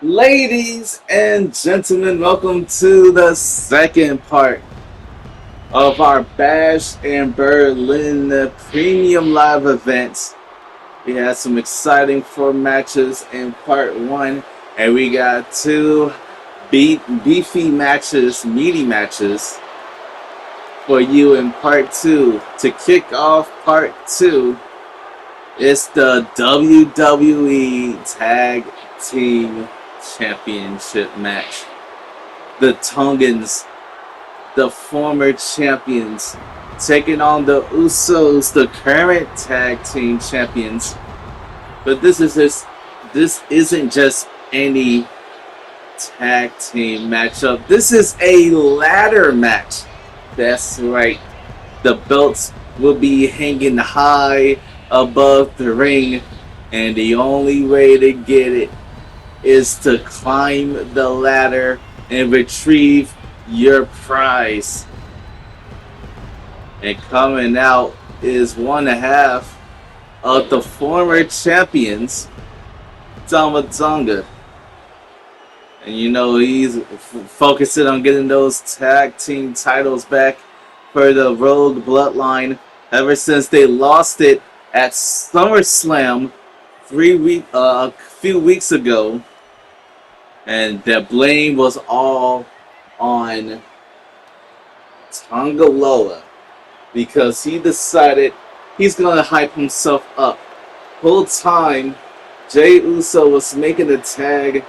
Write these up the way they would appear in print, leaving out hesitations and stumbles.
Ladies and gentlemen, welcome to the second part of our Bash in Berlin premium live event. We had some exciting four matches in part one, and we got two beefy matches, meaty matches for you in part two. To kick off part two, it's the WWE Tag Team Championship match. The Tongans, the former champions, taking on the Usos, the current tag team champions. But this isn't just any tag team matchup. This is a ladder match. That's right. The belts will be hanging high above the ring, and the only way to get it is to climb the ladder and retrieve your prize. And coming out is one half of the former champions, Tama Tonga. And you know he's focusing on getting those tag team titles back for the Rogue Bloodline ever since they lost it at SummerSlam a few weeks ago. And the blame was all on Tonga Loa because he decided he's going to hype himself up. Whole time, Jey Uso was making a tag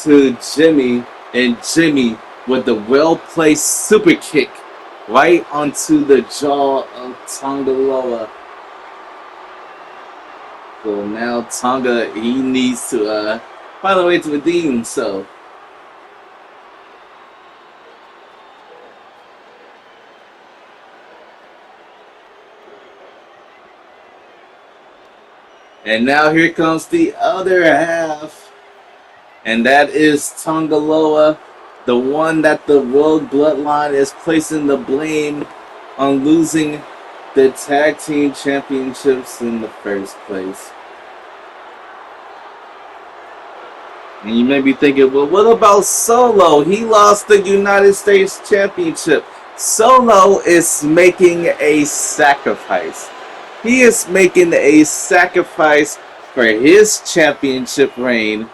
to Jimmy, and Jimmy with the well-placed super kick right onto the jaw of Tonga Loa. So now Tonga, he needs to find a way to redeem himself. And now here comes the other half. And that is Tonga Loa, the one that the Rogue Bloodline is placing the blame on losing the Tag Team Championships in the first place. And you may be thinking, well, what about Solo? He lost the United States Championship. Solo is making a sacrifice. He is making a sacrifice for his championship reign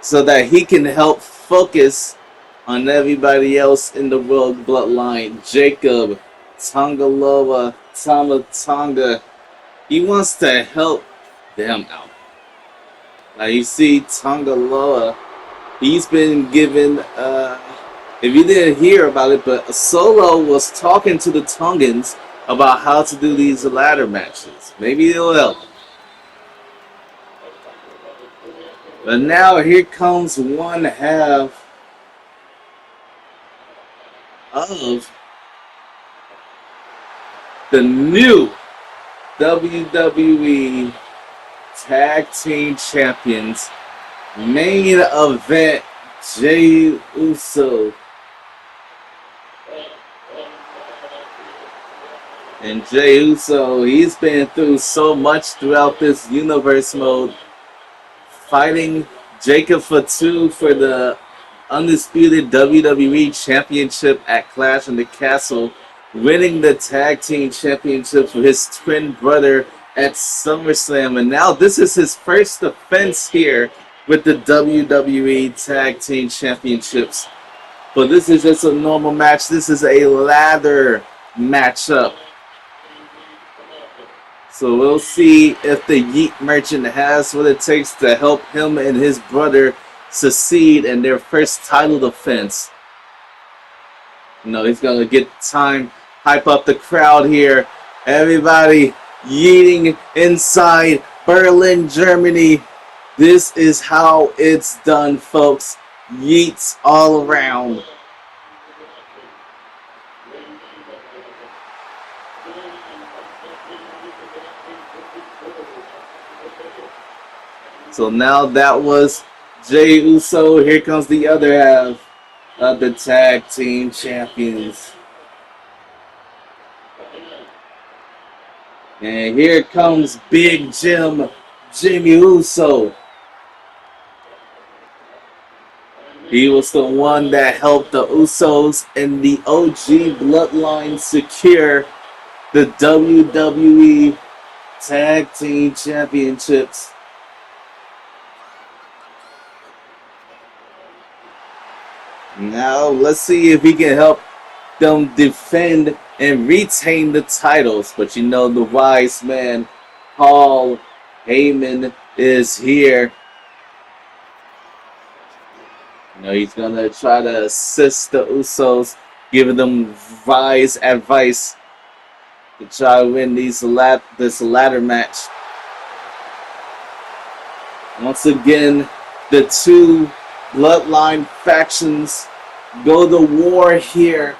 so that he can help focus on everybody else in the Rogue Bloodline. Jacob, Tonga Loa, Tama Tonga. He wants to help them out. Now you see Tonga Loa, he's been given, if you didn't hear about it, but Solo was talking to the Tongans about how to do these ladder matches. Maybe it'll help. But now here comes one half of the new WWE Tag Team Champions main event, Jey Uso. And Jey Uso, he's been through so much throughout this universe mode, fighting Jacob Fatu for the Undisputed WWE Championship at Clash in the Castle, winning the Tag Team Championships with his twin brother at SummerSlam. And now this is his first defense here with the WWE Tag Team Championships. But this is just a normal match. This is a ladder matchup. So we'll see if the Yeet Merchant has what it takes to help him and his brother succeed in their first title defense. You know, he's going to get time, hype up the crowd here. Everybody yeeting inside Berlin, Germany. This is how it's done, folks. Yeets all around. So now that was Jey Uso. Here comes the other half of the Tag Team Champions. And here comes Big Jim, Jimmy Uso. He was the one that helped the Usos and the OG Bloodline secure the WWE Tag Team Championships. Now, let's see if he can help them defend and retain the titles. But you know, the wise man, Paul Heyman, is here. You know, he's going to try to assist the Usos, giving them wise advice to try to win this ladder match. Once again, the two bloodline factions go to war here.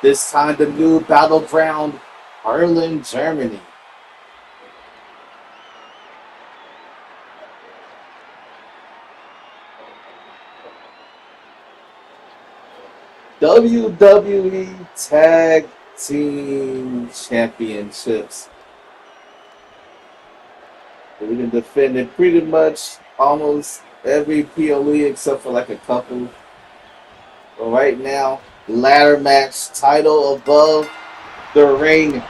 This time the new battleground, Berlin, Germany. WWE Tag Team Championships. We can defend it pretty much almost every PLE except for like a couple. But right now, ladder match, title above the ring.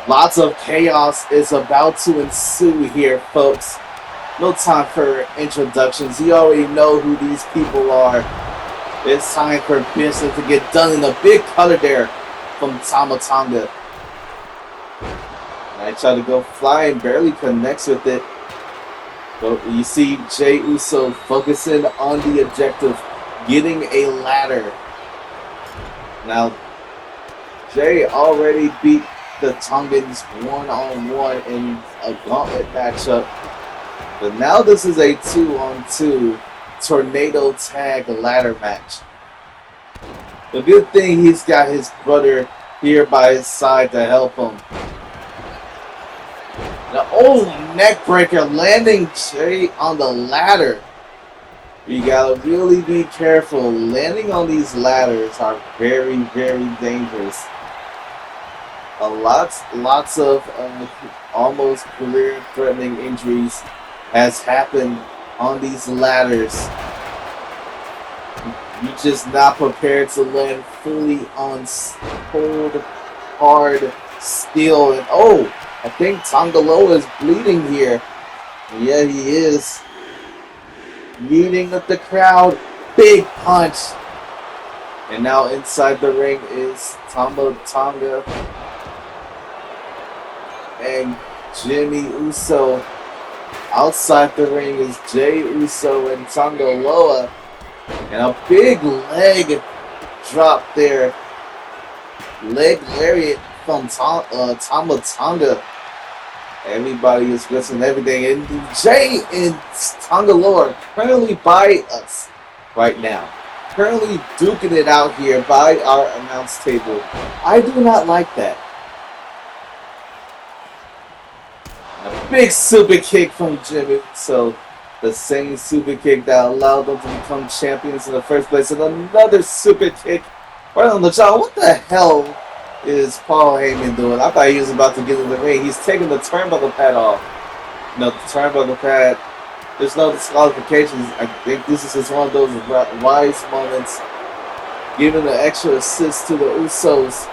Lots of chaos is about to ensue here, folks. No time for introductions. You already know who these people are. It's time for business to get done in a big cutter there from Tama Tonga. I try to go fly and barely connects with it. But you see Jey Uso focusing on the objective, getting a ladder. Now, Jey already beat the Tongans one-on-one in a gauntlet matchup. But now this is a 2-on-2 tornado tag ladder match. The good thing he's got his brother here by his side to help him. The old neck breaker landing Jey on the ladder. You gotta really be careful. Landing on these ladders are very, very dangerous. Lots of almost career-threatening injuries has happened on these ladders. You're just not prepared to land fully on cold, hard steel. And oh, I think Tonga Loa is bleeding here. Yeah, he is. Meeting with the crowd. Big punch. And now inside the ring is Tama Tonga and Jimmy Uso. Outside the ring is Jey Uso and Tonga Loa. And a big leg drop there. Leg lariat from Tama Tonga. Everybody is listening to everything. And Jey and Tonga Loa are currently by us right now. Currently duking it out here by our announce table. I do not like that. A big super kick from Jimmy. So the same super kick that allowed them to become champions in the first place. And another super kick right on the jaw. What the hell is Paul Heyman doing? I thought he was about to get in the ring. He's taking the turnbuckle pad off. No, the turnbuckle pad. There's no disqualifications. I think this is just one of those wise moments. Giving the extra assist to the Usos.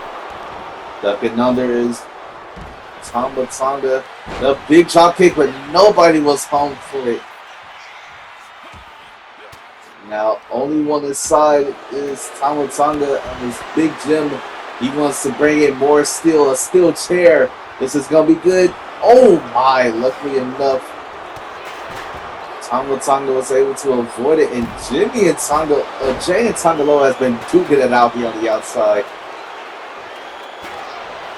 Ducking under is Tama Tonga. The big drop kick, but nobody was home for it. Now, only one inside is Tama Tonga on his big gym. He wants to bring in more steel, a steel chair. This is going to be good. Oh my, luckily enough, Tama Tonga was able to avoid it. And Jey and Tonga Loa has been duking it out here on the outside.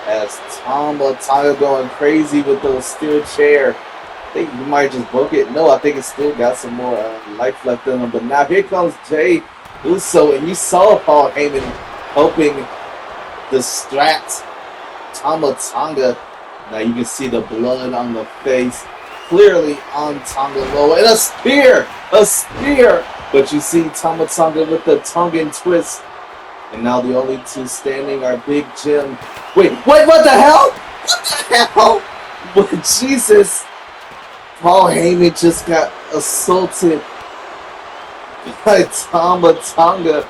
As Tama Tonga going crazy with those steel chair. I think you might just broke it. No, I think it's still got some more life left in him. But now here comes Jey Uso. And you saw Paul Heyman helping distract Tama Tonga. Now you can see the blood on the face. Clearly on Tonga Loa. And a spear! A spear! But you see Tama Tonga with the Tongan twist. And now the only two standing are Big Jim. Wait, what the hell? What the hell? But Jesus. Paul Heyman just got assaulted. by Tama Tonga.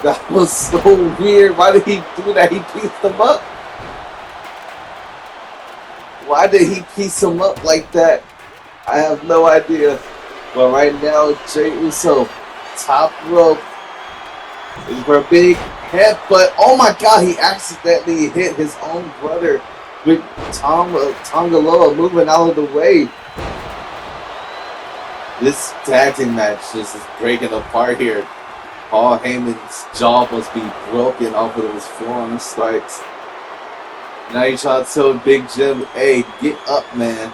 That was so weird. Why did he do that? He pieced him up. Why did he piece him up like that? I have no idea. But right now, Jey Uso, top rope, is for a big headbutt. Oh my God, he accidentally hit his own brother with Tonga Loa moving out of the way. This tag team match just is breaking apart here. Paul Heyman's jaw must be broken off of those forearm strikes. Now you try to tell Big Jim, hey, get up, man.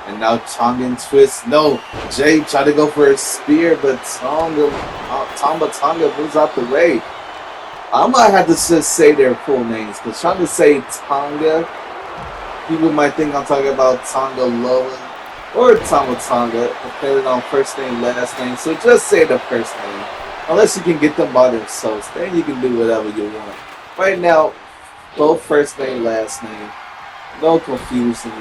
And now Tongan twist. No, Jay tried to go for a spear, but Tonga moves out the way. I might have to just say their full names, because trying to say Tonga, people might think I'm talking about Tonga Loa or Tonga, depending on first name, last name. So just say the first name. Unless you can get them by themselves, then you can do whatever you want. Right now, both first name, last name. No confusion.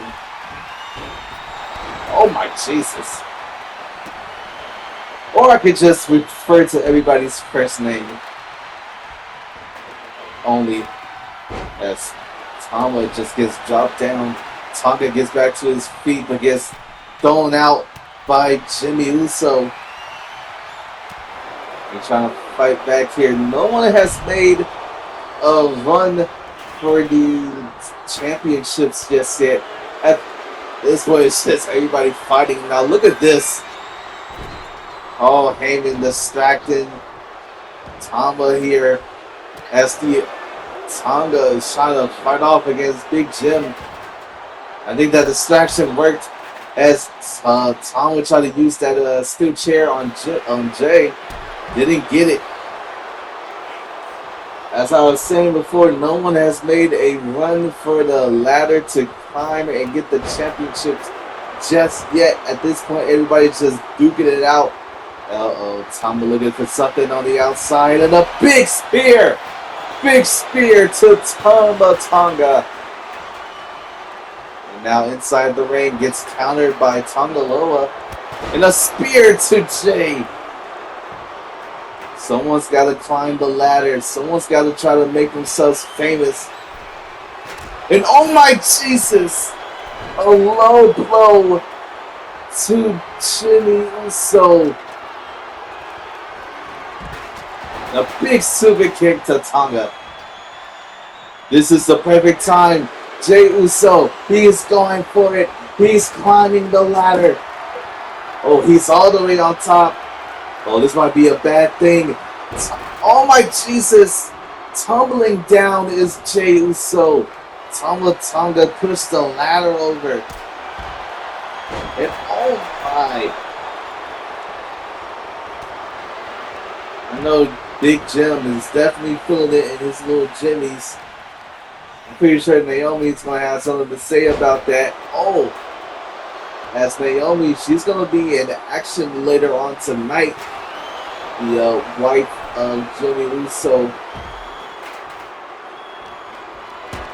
Oh my Jesus. Or I could just refer to everybody's first name only, as Tama just gets dropped down. Tonga gets back to his feet but gets thrown out by Jimmy Uso. They're trying to fight back here. No one has made a run for the championships just yet. At this point, it's just everybody fighting. Now look at this. Oh, Heyman distracting Tama here as the Tonga is trying to fight off against Big Jim. I think that distraction worked as Tama tried to use that steel chair on Jay. Didn't get it. As I was saying before, no one has made a run for the ladder to climb and get the championships just yet. At this point, everybody's just duking it out. Uh-oh, Tama looking for something on the outside, and a big spear! Big spear to Tama Tonga. And now inside the ring, gets countered by Tonga Loa. And a spear to Jay. Someone's got to climb the ladder. Someone's got to try to make themselves famous. And oh my Jesus! A low blow to Jimmy Uso. A big super kick to Tonga. This is the perfect time. Jey Uso, he is going for it. He's climbing the ladder. Oh, he's all the way on top. Oh, this might be a bad thing. Oh my Jesus. Tumbling down is Jey Uso. Tonga pushed the ladder over. And oh my. I know Big Jim is definitely feeling it in his little jimmies. I'm pretty sure Naomi's going to have something to say about that. Oh, as Naomi, she's going to be in action later on tonight. The wife of Jimmy Uso.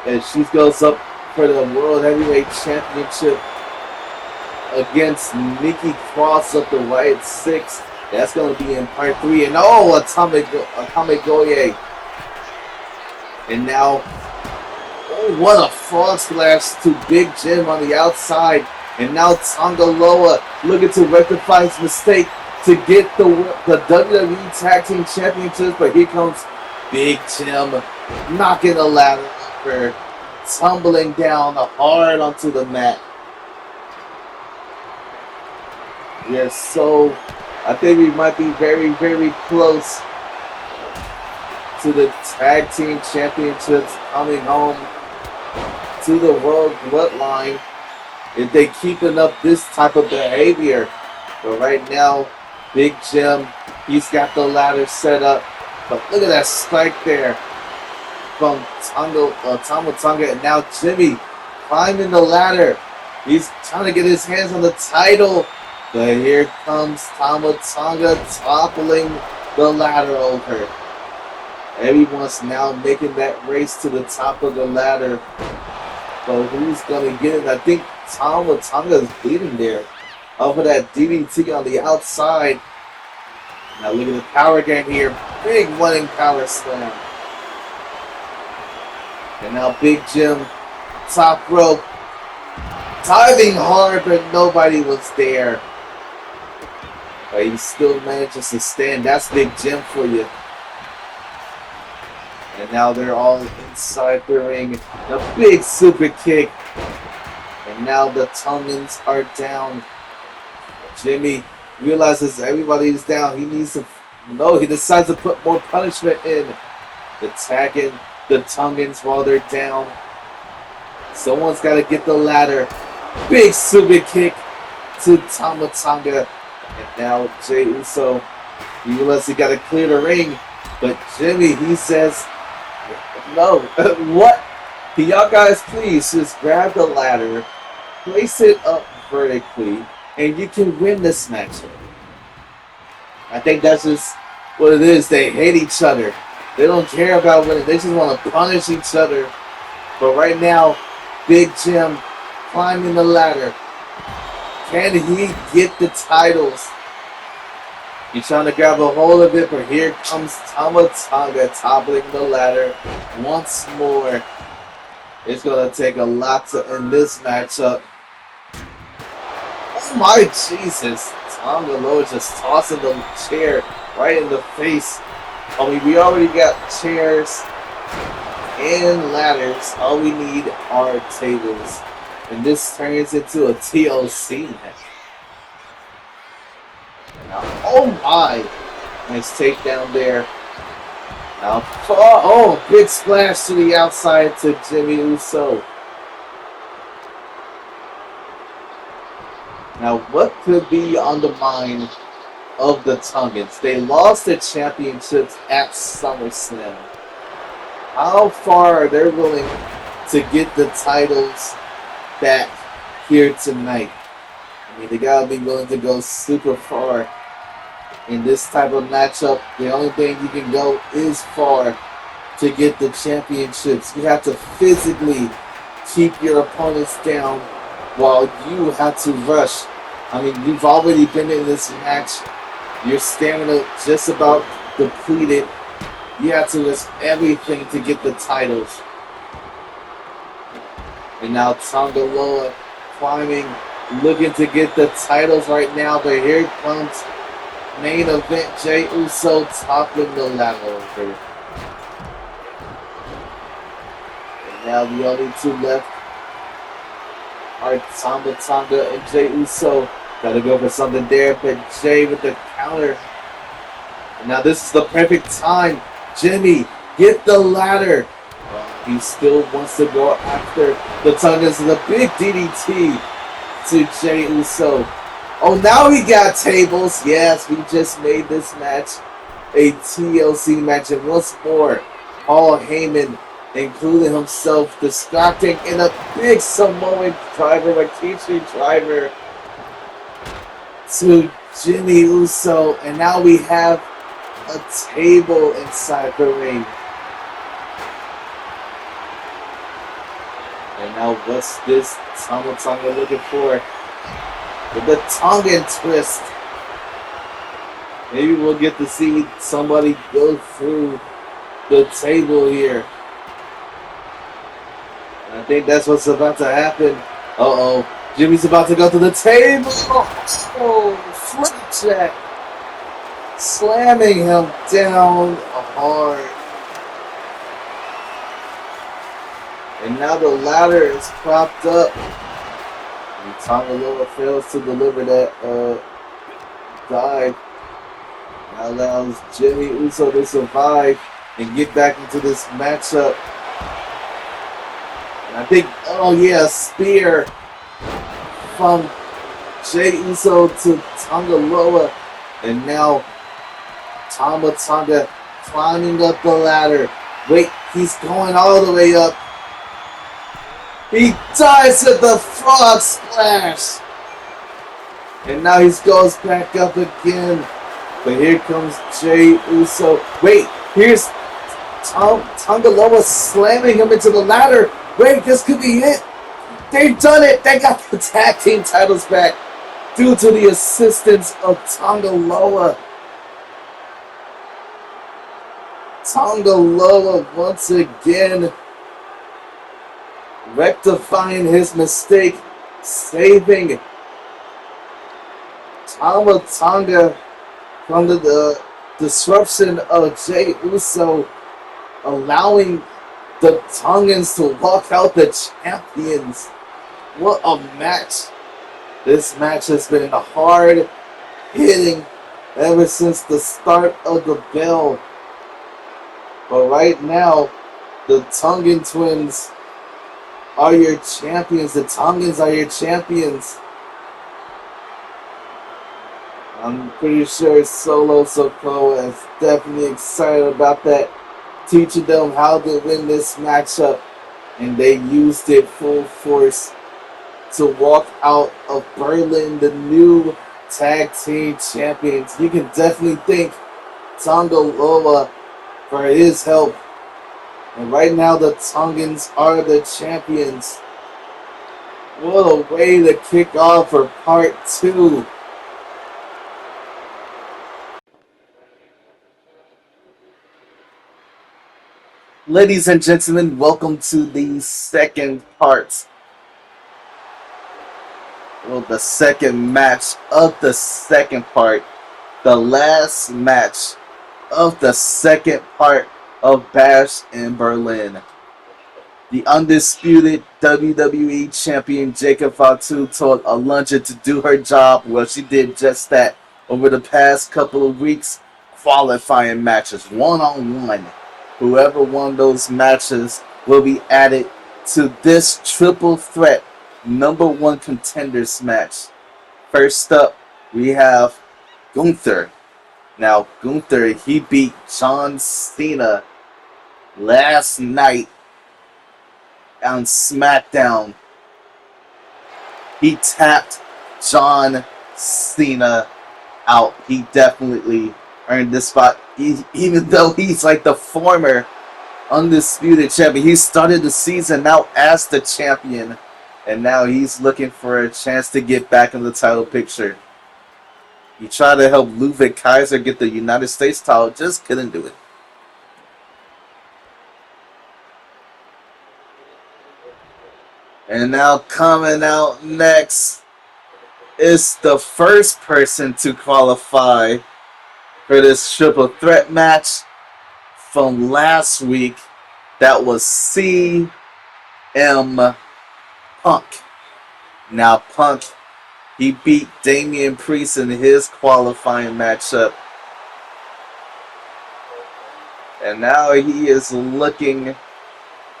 And she goes up for the World Heavyweight Championship against Nikki Cross up the right 6. That's going to be in part 3. And oh, Atomic Goye. And now, oh, what a frog splash to Big Jim on the outside. And now Tonga Loa looking to rectify his mistake to get the WWE Tag Team Championships. But here comes Big Jim knocking the ladder over, tumbling down hard onto the mat. Yes, so I think we might be very, very close to the Tag Team Championships coming home to the World Bloodline if they keeping up this type of behavior. But right now, Big Jim, he's got the ladder set up. But look at that strike there from Tama Tonga. And now Jimmy climbing the ladder. He's trying to get his hands on the title. But here comes Tama Tonga toppling the ladder over. Everyone's now making that race to the top of the ladder. But who's going to get it? I think Tama Tonga is bleeding there. over that DDT on the outside. Now look at the power game here. Big running power slam. And now Big Jim, top rope, diving hard, but nobody was there. But he still manages to stand. That's Big Jim for you. And now they're all inside the ring. A big super kick. And now the Tongans are down. Jimmy realizes everybody's down. He needs to... No, he decides to put more punishment in. Attacking the Tongans while they're down. Someone's got to get the ladder. Big super kick to Tama Tonga. And now Jey Uso, he realizes he got to clear the ring. But Jimmy, he says, no. What? Can y'all guys please just grab the ladder, place it up vertically, and you can win this matchup. I think that's just what it is. They hate each other. They don't care about winning. They just want to punish each other. But right now, Big Jim climbing the ladder. Can he get the titles? He's trying to grab a hold of it, but here comes Tama Tonga toppling the ladder once more. It's going to take a lot to end this matchup. Oh my Jesus. Tonga Loa just tossing the chair right in the face. I mean, we already got chairs and ladders. All we need are tables. And this turns into a TLC match. Now, oh my! Nice takedown there. Now, oh, big splash to the outside to Jimmy Uso. Now, what could be on the mind of the Tongans? They lost the championships at SummerSlam. How far are they willing to get the titles back here tonight? I mean, they gotta be willing to go super far in this type of matchup. The only thing you can go is far to get the championships. You have to physically keep your opponents down while you have to rush. I mean, you've already been in this match. Your stamina just about depleted. You have to risk everything to get the titles. And now Tonga Loa climbing, looking to get the titles right now. But here comes main event, Jey Uso toppling the ladder over. And now the only two left are Tama Tonga and Jey Uso. Gotta go for something there, but Jey with the counter. And now this is the perfect time. Jimmy, get the ladder. He still wants to go after the Tongans with a big DDT to Jey Uso. Oh, now we got tables. Yes, we just made this match a TLC match. And once more, Paul Heyman, including himself, distracting in a big Samoan driver, Rikishi driver, to Jimmy Uso. And now we have a table inside the ring. And now what's this Tama Tonga looking for? With the Tongan twist. Maybe we'll get to see somebody go through the table here. And I think that's what's about to happen. Uh-oh. Jimmy's about to go to the table. Oh, flipjack. Slamming him down hard. And now the ladder is propped up. And Tonga Loa fails to deliver that dive. That allows Jimmy Uso to survive and get back into this matchup. And I think, oh yeah, spear from Jey Uso to Tonga Loa. And now Tama Tonga climbing up the ladder. Wait, he's going all the way up. He dives with the frog splash. And now he goes back up again. But here comes Jey Uso. Wait, here's Tonga Loa slamming him into the ladder. Wait, this could be it. They've done it. They got the tag team titles back. due to the assistance of Tonga Loa. Tonga Loa once again rectifying his mistake, saving Tama Tonga from the disruption of Jey Uso, allowing the Tongans to walk out the champions. What a match. This match has been hard hitting ever since the start of the bell. But right now, the Tongan twins are your champions. The Tongans are your champions. I'm pretty sure Solo Sikoa is definitely excited about that, teaching them how to win this matchup, and they used it full force to walk out of Berlin, the new Tag Team Champions. You can definitely thank Tonga Loa for his help. And right now the Tongans are the champions. What a way to kick off for part 2. Ladies and gentlemen, welcome to the second part. Well, the second match of the second part. The last match of the second part of Bash in Berlin. The undisputed WWE Champion Jacob Fatu told Alundra to do her job. Well, she did just that over the past couple of weeks. Qualifying matches, one-on-one. Whoever won those matches will be added to this triple threat #1 contenders match. First up, we have Gunther. Now, Gunther, he beat John Cena last night on SmackDown. He tapped John Cena out. He definitely earned this spot. Even though he's like the former undisputed champion. He started the season out as the champion, and now he's looking for a chance to get back in the title picture. He tried to help Ludwig Kaiser get the United States title, just couldn't do it. And now coming out next is the first person to qualify for this triple threat match from last week. That was CM Punk. Now Punk, he beat Damian Priest in his qualifying matchup. And now he is looking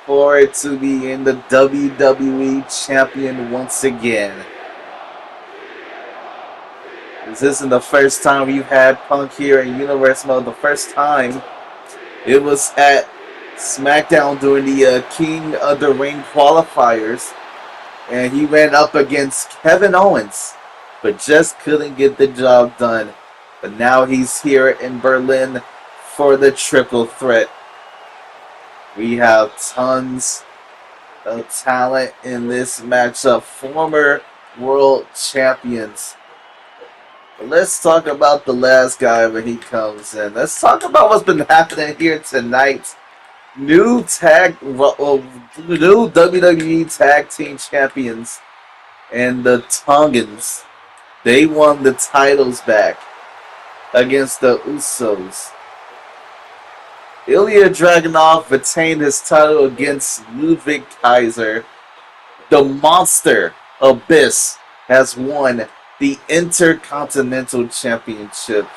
forward to being the WWE Champion once again. This isn't the first time we've had Punk here in Universe Mode. The first time it was at SmackDown during the King of the Ring qualifiers. And he ran up against Kevin Owens, but just couldn't get the job done. But now he's here in Berlin for the triple threat. We have tons of talent in this matchup. Former world champions. But let's talk about the last guy when he comes in. Let's talk about what's been happening here tonight. New WWE Tag Team Champions and the Tongans. They won the titles back against the Usos. Ilya Dragunov retained his title against Ludwig Kaiser. The Monster Abyss has won the Intercontinental Championship.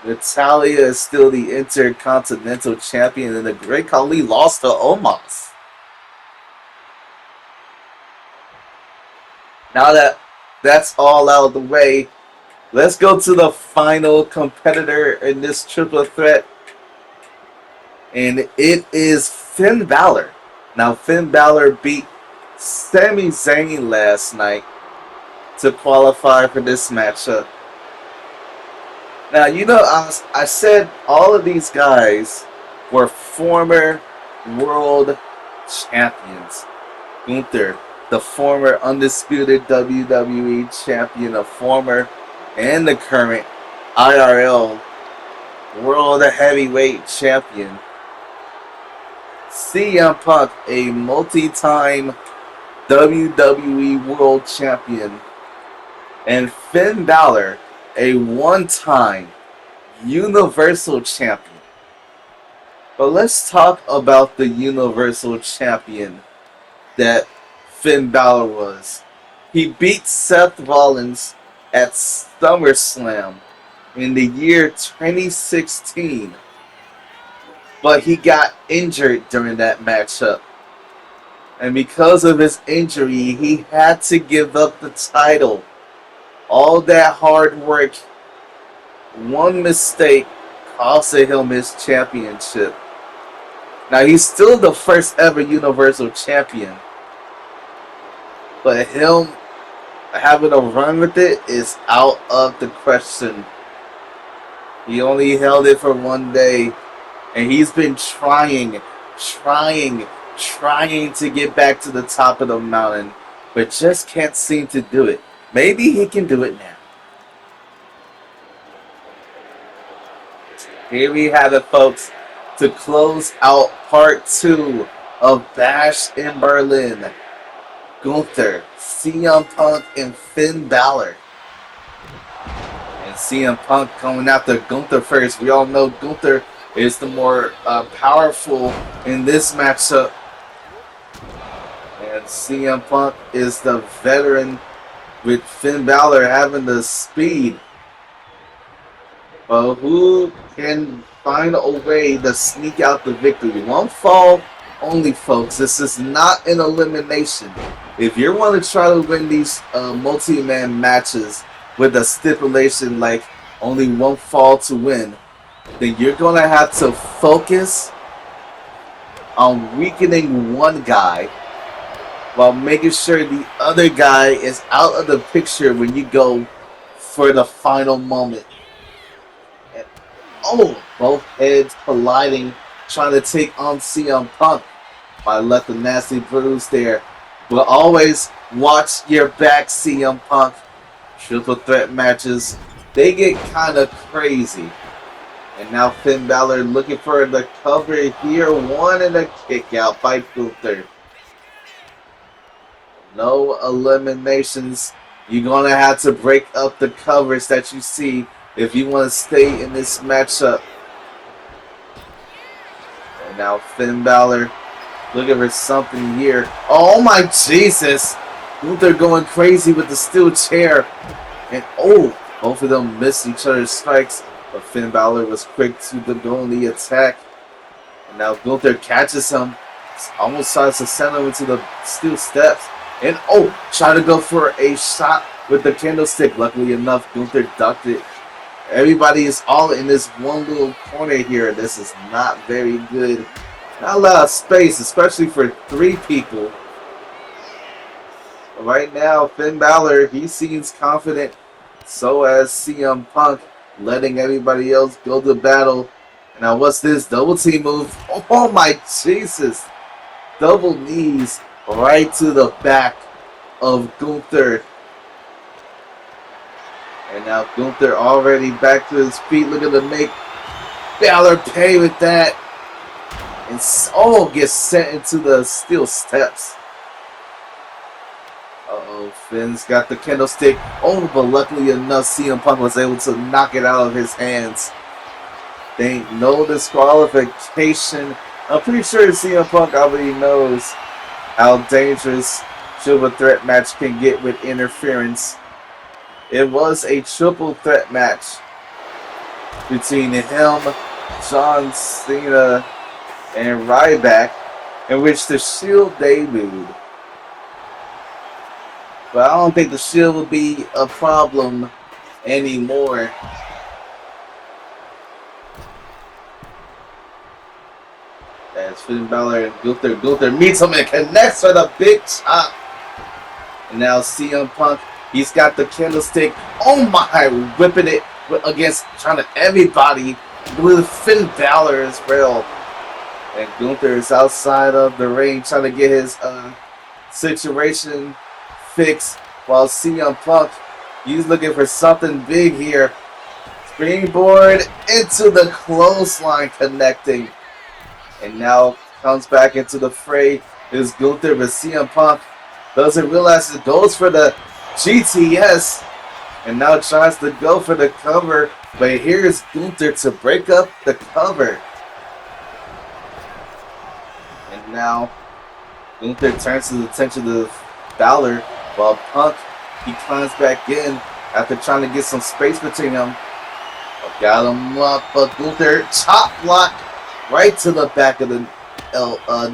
Natalia is still the Intercontinental Champion, and the Great Khali lost to Omos. Now that that's all out of the way, let's go to the final competitor in this triple threat, and it is Finn Balor. Now, Finn Balor beat Sami Zayn last night to qualify for this matchup. Now, you know, I said all of these guys were former world champions. Gunther, the former undisputed WWE champion, the former and the current IRL World Heavyweight Champion. CM Punk, a multi-time WWE World Champion. And Finn Balor, a one-time Universal Champion. But let's talk about the Universal Champion that Finn Balor was. He beat Seth Rollins at SummerSlam in the year 2016. But he got injured during that matchup. And because of his injury, he had to give up the title. All that hard work, one mistake, costed him his championship. Now, he's still the first ever Universal Champion. But him having a run with it is out of the question. He only held it for one day. And he's been trying to get back to the top of the mountain. But just can't seem to do it. Maybe he can do it now. Here we have it, folks, to close out part 2 of Bash in Berlin. Gunther, CM Punk, and Finn Balor. And CM Punk coming after Gunther first. We all know Gunther is the more powerful in this matchup. And CM Punk is the veteran, with Finn Balor having the speed. But who can find a way to sneak out the victory? One fall only, folks. This is not an elimination. If you want to try to win these multi-man matches with a stipulation like only one fall to win, then you're going to have to focus on weakening one guy while making sure the other guy is out of the picture when you go for the final moment. And, both heads colliding, trying to take on CM Punk. I left a nasty bruise there. But always watch your back, CM Punk. Triple threat matches, they get kind of crazy. And now Finn Balor looking for the cover here. One and a kick out by Gunther. No eliminations. You're going to have to break up the covers that you see if you want to stay in this matchup. And now Finn Balor looking for something here. Oh my Jesus! Gunther going crazy with the steel chair. And both of them missed each other's strikes. But Finn Balor was quick to go on the attack. And now Gunther catches him. Almost tries to send him into the steel steps. And try to go for a shot with the candlestick. Luckily enough, Gunther ducked it. Everybody is all in this one little corner here. This is not very good. Not a lot of space, especially for 3 people. Right now, Finn Balor, he seems confident. So as CM Punk, letting everybody else go to battle. Now what's this? Double team move. Oh my Jesus. Double knees right to the back of Gunther. And now Gunther already back to his feet, looking to make Balor pay with that. And gets sent into the steel steps. Finn's got the candlestick. But luckily enough, CM Punk was able to knock it out of his hands. There ain't no disqualification. I'm pretty sure CM Punk already knows how dangerous triple threat match can get with interference. It was a triple threat match between him, John Cena, and Ryback, in which the Shield debuted. But I don't think the Shield will be a problem anymore. As Finn Balor and Gunther meets him and connects for the big chop. And now CM Punk, he's got the candlestick. Oh my, whipping it against trying to everybody with Finn Balor as well. And Gunther is outside of the ring trying to get his situation fixed, while CM Punk, he's looking for something big here. Springboard into the clothesline connecting. And now comes back into the fray is Gunther, but CM Punk doesn't realize it goes for the GTS and now tries to go for the cover, but here's Gunther to break up the cover. And now Gunther turns his attention to Balor, while Punk, he climbs back in after trying to get some space between them. Got him up, but Gunther chop block right to the back of the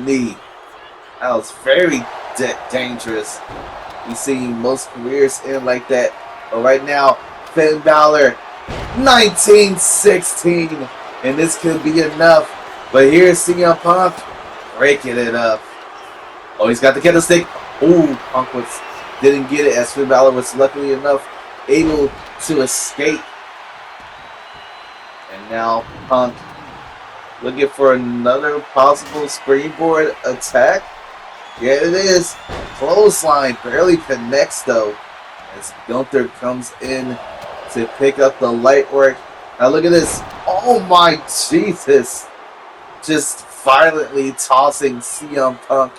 knee. That was very dangerous. We've seen most careers end like that. But right now, Finn Balor, 19-16. And this could be enough. But here's CM Punk breaking it up. Oh, he's got the candlestick. Ooh, Punk didn't get it as Finn Balor was luckily enough able to escape. And now Punk looking for another possible springboard attack. Yeah, it is. Clothesline barely connects though, as Gunther comes in to pick up the light work. Now look at this. Oh my Jesus. Just violently tossing CM Punk.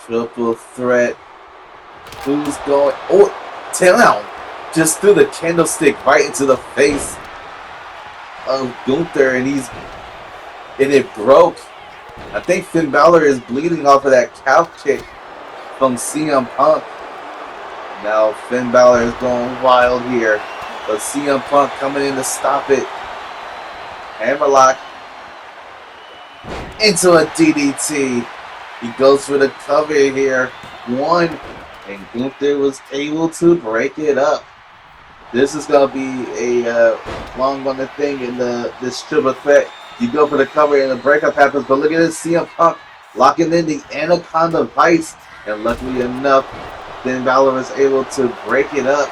Triple threat. Who's going? Oh, down. Just threw the candlestick right into the face of Gunther, and it broke. I think Finn Balor is bleeding off of that calf kick from CM Punk. Now Finn Balor is going wild here, but CM Punk coming in to stop it. Hammerlock into a DDT. He goes for the cover here. One, and Gunther was able to break it up. This is going to be a long-running thing in this triple threat. You go for the cover and the breakup happens, but look at this, CM Punk locking in the Anaconda Vice, and luckily enough, Finn Balor was able to break it up.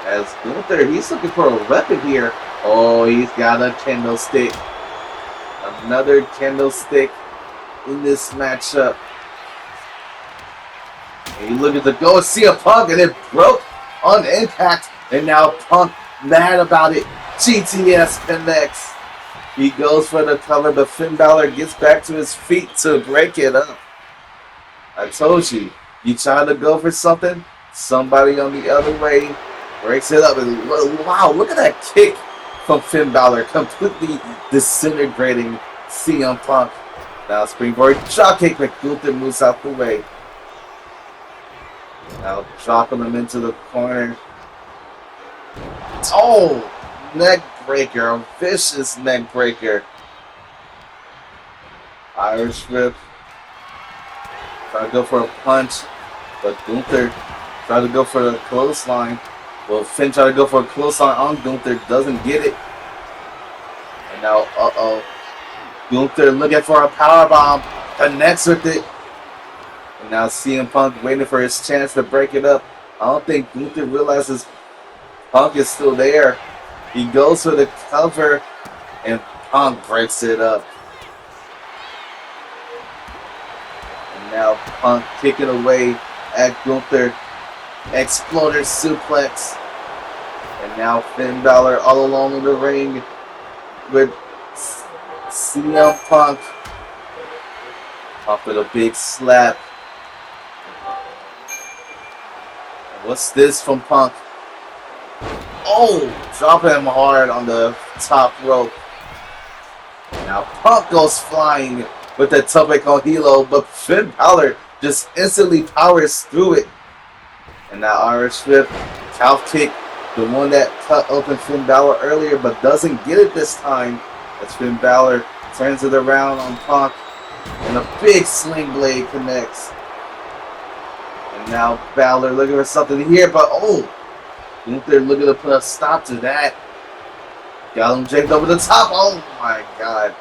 As Gunther, he's looking for a weapon here. Oh, he's got a candlestick. Another candlestick in this matchup. And you look at the go of CM Punk, and it broke on impact. And now Punk mad about it. GTS connects. He goes for the cover, but Finn Balor gets back to his feet to break it up. I told you, you trying to go for something, somebody on the other way breaks it up. And wow, look at that kick from Finn Balor, completely disintegrating CM Punk. Now springboard dropkick, but Gunther moves out the way. Now dropping him into the corner. Oh, neck breaker, a vicious neck breaker. Irish whip. Try to go for a punch, but Gunther tried to go for the clothesline. Well, Finn tried to go for a clothesline on Gunther, doesn't get it. And now, Gunther looking for a powerbomb, connects with it. And now CM Punk waiting for his chance to break it up. I don't think Gunther realizes Punk is still there. He goes for the cover, and Punk breaks it up. And now Punk kicking away at Gunther. Exploder suplex. And now Finn Balor all alone in the ring with CM Punk. Off with a big slap. What's this from Punk? Oh, dropping him hard on the top rope. Now Punk goes flying with the topic on Hilo, but Finn Balor just instantly powers through it. And now Irish whip, calf kick, the one that cut open Finn Balor earlier, but doesn't get it this time. As Finn Balor turns it around on Punk, and a big sling blade connects. And now Balor looking for something here, but oh, Gunther looking to put a stop to that. Got him draped over the top. Oh my God.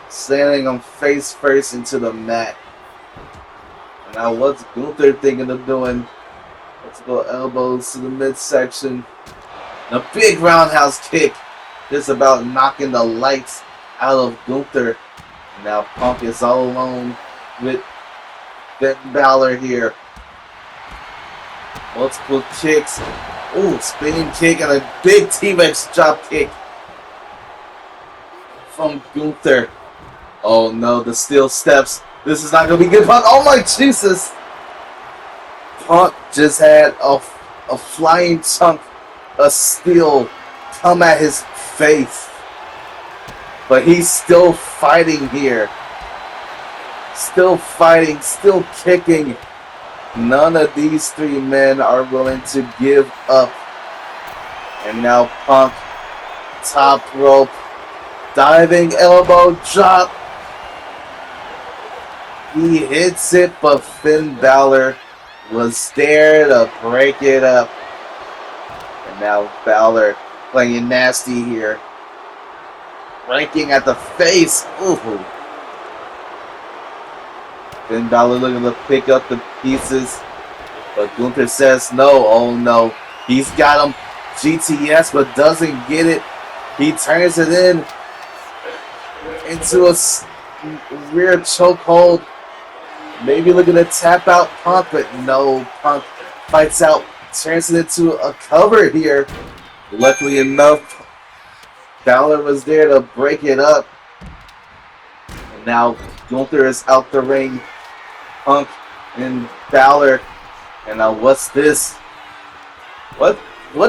Standing him face first into the mat. And now what's Gunther thinking of doing? Let's go elbows to the midsection. And a big roundhouse kick. Just about knocking the lights out of Gunther. And now Punk is all alone with Finn Balor here. Multiple kicks. Ooh, spinning kick and a big T-Rex drop kick from Gunther. Oh no, the steel steps. This is not going to be good. Punk. Oh my Jesus. Punk just had a flying chunk of steel come at his face. But he's still fighting here. Still fighting, still kicking. None of these three men are willing to give up. And now Punk, top rope, diving elbow drop. He hits it, but Finn Balor was there to break it up. And now Balor playing nasty here. Breaking at the face. Ooh. Finn Balor looking to pick up the pieces. But Gunther says no. Oh no. He's got him. GTS, but doesn't get it. He turns it into a rear chokehold. Maybe looking to tap out Punk, but no. Punk fights out. Turns it into a cover here. Luckily enough, Balor was there to break it up. And now Gunther is out the ring. Punk and Balor. And now what's this? What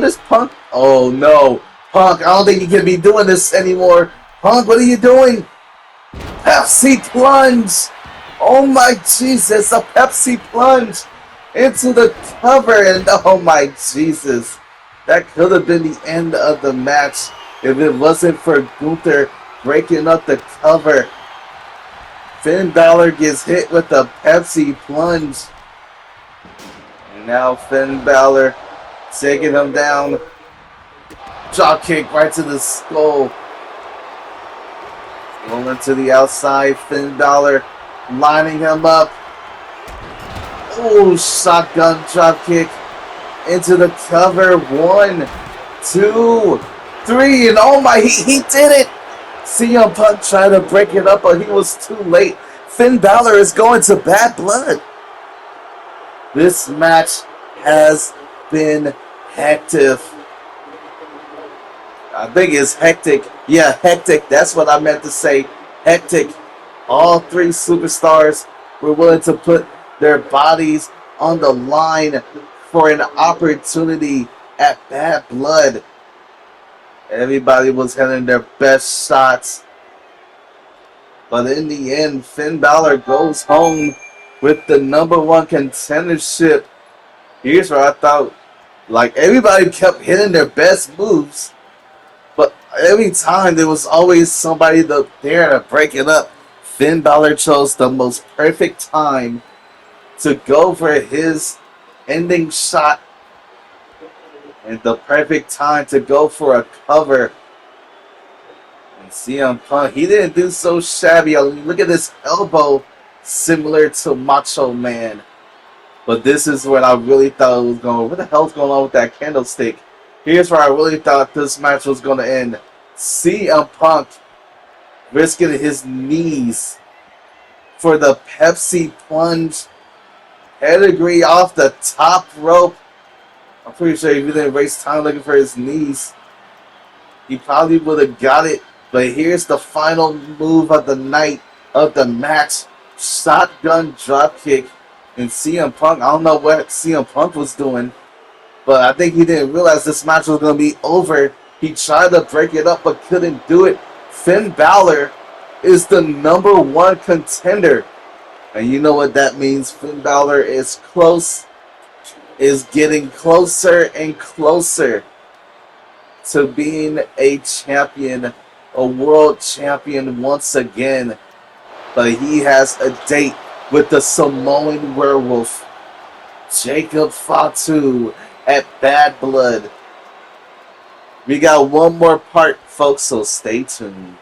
is Punk? Oh no. Punk, I don't think you can be doing this anymore. Punk, what are you doing? Pepsi plunge. Oh my Jesus, a Pepsi plunge into the cover. And oh my Jesus. That could have been the end of the match if it wasn't for Gunther breaking up the cover. Finn Balor gets hit with the Pepsi plunge. And now Finn Balor taking him down. Drop kick right to the skull. Rolling to the outside. Finn Balor lining him up. Oh, shotgun drop kick into the cover. 1, 2, 3. And oh my, he did it. CM Punk tried to break it up, but he was too late. Finn Balor is going to Bad Blood. This match has been hectic. I think it's hectic. Yeah, hectic. That's what I meant to say. Hectic. All three superstars were willing to put their bodies on the line for an opportunity at Bad Blood. Everybody was having their best shots. But in the end, Finn Balor goes home with the #1 contendership. Here's where I thought, like, everybody kept hitting their best moves. But every time there was always somebody there to break it up. Finn Balor chose the most perfect time to go for his ending shot. And the perfect time to go for a cover. And CM Punk, he didn't do so shabby. I mean, look at this elbow, similar to Macho Man. But this is what I really thought it was going. What the hell's going on with that candlestick? Here's where I really thought this match was going to end. CM Punk risking his knees for the Pepsi plunge. Pedigree off the top rope. I'm pretty sure if he didn't waste time looking for his knees, he probably would have got it. But here's the final move of the night, of the match. Shotgun dropkick. And CM Punk, I don't know what CM Punk was doing, but I think he didn't realize this match was going to be over. He tried to break it up, but couldn't do it. Finn Balor is the #1 contender. And you know what that means. Finn Balor is close. Is getting closer and closer to being a champion, a world champion once again. But he has a date with the Samoan werewolf, Jacob Fatu, at Bad Blood. We got one more part, folks, so stay tuned.